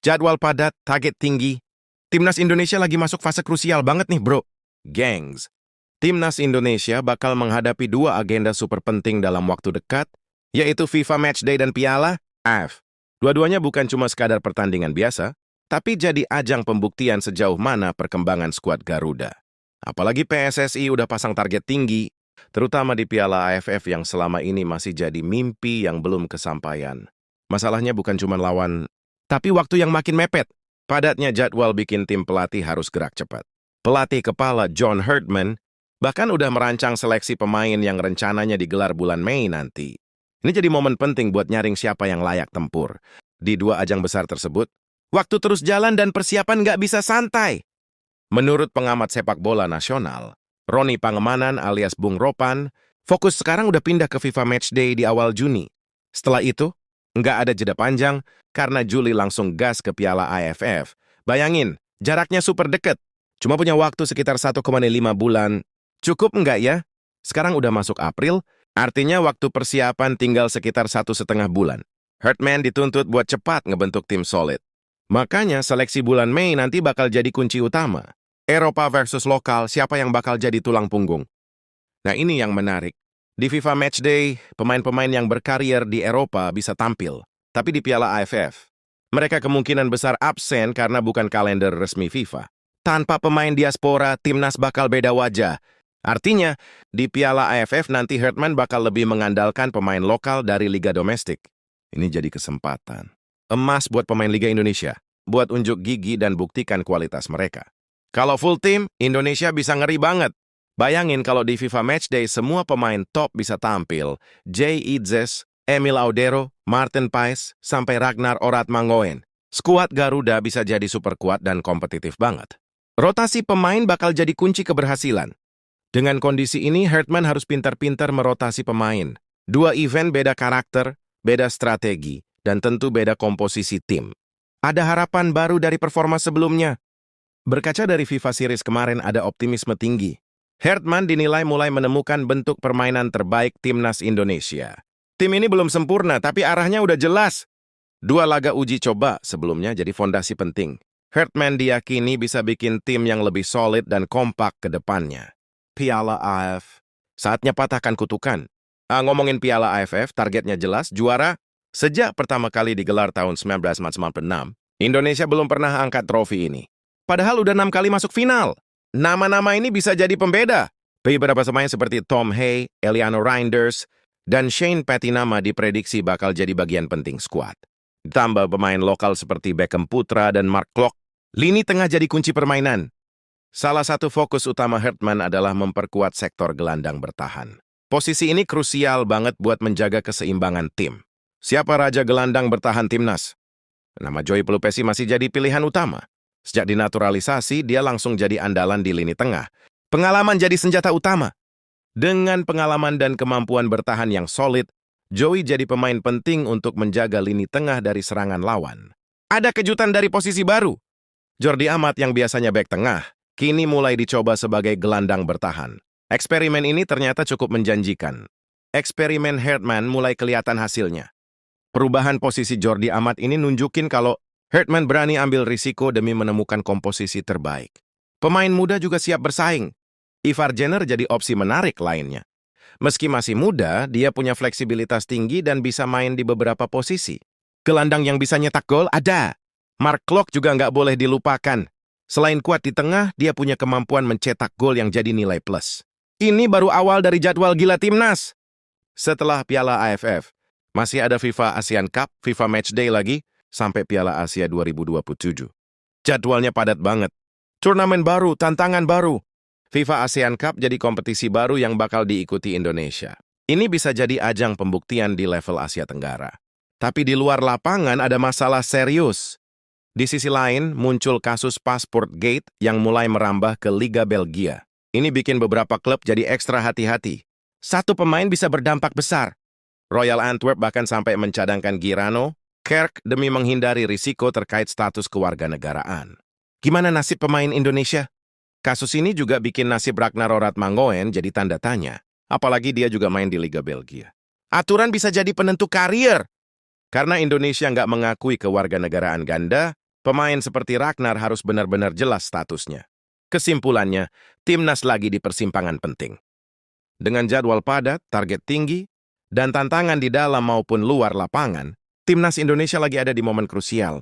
Jadwal padat, target tinggi. Timnas Indonesia lagi masuk fase krusial banget nih, bro. Gengs, Timnas Indonesia bakal menghadapi dua agenda super penting dalam waktu dekat, yaitu FIFA Matchday dan Piala AFF. Dua-duanya bukan cuma sekadar pertandingan biasa, tapi jadi ajang pembuktian sejauh mana perkembangan skuad Garuda. Apalagi PSSI udah pasang target tinggi, terutama di Piala AFF yang selama ini masih jadi mimpi yang belum kesampaian. Masalahnya bukan cuma lawan, tapi waktu yang makin mepet. Padatnya jadwal bikin tim pelatih harus gerak cepat. Pelatih kepala John Herdman bahkan udah merancang seleksi pemain yang rencananya digelar bulan Mei nanti. Ini jadi momen penting buat nyaring siapa yang layak tempur. Di dua ajang besar tersebut, waktu terus jalan dan persiapan nggak bisa santai. Menurut pengamat sepak bola nasional, Roni Pangemanan alias Bung Ropan, fokus sekarang udah pindah ke FIFA Matchday di awal Juni. Setelah itu, nggak ada jeda panjang karena Juli langsung gas ke Piala AFF. Bayangin, jaraknya super deket. Cuma punya waktu sekitar 1,5 bulan. Cukup nggak ya? Sekarang udah masuk April, artinya waktu persiapan tinggal sekitar 1,5 bulan. Herdman dituntut buat cepat ngebentuk tim solid. Makanya seleksi bulan Mei nanti bakal jadi kunci utama. Eropa versus lokal, siapa yang bakal jadi tulang punggung? Nah ini yang menarik. Di FIFA Matchday, pemain-pemain yang berkarier di Eropa bisa tampil. Tapi di Piala AFF, mereka kemungkinan besar absen karena bukan kalender resmi FIFA. Tanpa pemain diaspora, timnas bakal beda wajah. Artinya, di Piala AFF nanti Herdman bakal lebih mengandalkan pemain lokal dari Liga Domestik. Ini jadi kesempatan. Emas buat pemain Liga Indonesia, buat unjuk gigi dan buktikan kualitas mereka. Kalau full tim, Indonesia bisa ngeri banget. Bayangin kalau di FIFA Matchday semua pemain top bisa tampil. Jay Idzes, Emil Audero, Martin Paes, sampai Ragnar Oratmangoen. Skuad Garuda bisa jadi super kuat dan kompetitif banget. Rotasi pemain bakal jadi kunci keberhasilan. Dengan kondisi ini, Herdman harus pintar-pintar merotasi pemain. Dua event beda karakter, beda strategi, dan tentu beda komposisi tim. Ada harapan baru dari performa sebelumnya. Berkaca dari FIFA Series kemarin ada optimisme tinggi. Herdman dinilai mulai menemukan bentuk permainan terbaik Timnas Indonesia. Tim ini belum sempurna, tapi arahnya udah jelas. Dua laga uji coba sebelumnya jadi fondasi penting. Herdman diyakini bisa bikin tim yang lebih solid dan kompak ke depannya. Piala AFF, saatnya patahkan kutukan. Ngomongin Piala AFF, targetnya jelas, juara. Sejak pertama kali digelar tahun 1996, Indonesia belum pernah angkat trofi ini. Padahal udah 6 kali masuk final. Nama-nama ini bisa jadi pembeda. Beberapa pemain seperti Tom Hay, Eliano Reinders, dan Shane Patinama diprediksi bakal jadi bagian penting skuad. Ditambah pemain lokal seperti Beckham Putra dan Mark Klok, lini tengah jadi kunci permainan. Salah satu fokus utama Herdman adalah memperkuat sektor gelandang bertahan. Posisi ini krusial banget buat menjaga keseimbangan tim. Siapa raja gelandang bertahan timnas? Nama Joy Pelupesi masih jadi pilihan utama. Sejak dinaturalisasi, dia langsung jadi andalan di lini tengah. Pengalaman jadi senjata utama. Dengan pengalaman dan kemampuan bertahan yang solid, Joey jadi pemain penting untuk menjaga lini tengah dari serangan lawan. Ada kejutan dari posisi baru. Jordi Amat yang biasanya bek tengah, kini mulai dicoba sebagai gelandang bertahan. Eksperimen ini ternyata cukup menjanjikan. Eksperimen Herdman mulai kelihatan hasilnya. Perubahan posisi Jordi Amat ini nunjukin kalau Herdman berani ambil risiko demi menemukan komposisi terbaik. Pemain muda juga siap bersaing. Ivar Jenner jadi opsi menarik lainnya. Meski masih muda, dia punya fleksibilitas tinggi dan bisa main di beberapa posisi. Gelandang yang bisa nyetak gol ada. Mark Klok juga nggak boleh dilupakan. Selain kuat di tengah, dia punya kemampuan mencetak gol yang jadi nilai plus. Ini baru awal dari jadwal gila timnas. Setelah Piala AFF, masih ada FIFA ASEAN Cup, FIFA Matchday lagi, sampai Piala Asia 2027. Jadwalnya padat banget. Turnamen baru, tantangan baru. FIFA ASEAN Cup jadi kompetisi baru yang bakal diikuti Indonesia. Ini bisa jadi ajang pembuktian di level Asia Tenggara. Tapi di luar lapangan ada masalah serius. Di sisi lain, muncul kasus Passport Gate yang mulai merambah ke Liga Belgia. Ini bikin beberapa klub jadi ekstra hati-hati. Satu pemain bisa berdampak besar. Royal Antwerp bahkan sampai mencadangkan Girano, Kerk demi menghindari risiko terkait status kewarganegaraan. Gimana nasib pemain Indonesia? Kasus ini juga bikin nasib Ragnar Oratmangoen jadi tanda tanya. Apalagi dia juga main di Liga Belgia. Aturan bisa jadi penentu karier. Karena Indonesia nggak mengakui kewarganegaraan ganda, Pemain seperti Ragnar harus benar-benar jelas statusnya. Kesimpulannya, timnas lagi di persimpangan penting. Dengan jadwal padat, target tinggi, dan tantangan di dalam maupun luar lapangan, timnas Indonesia lagi ada di momen krusial.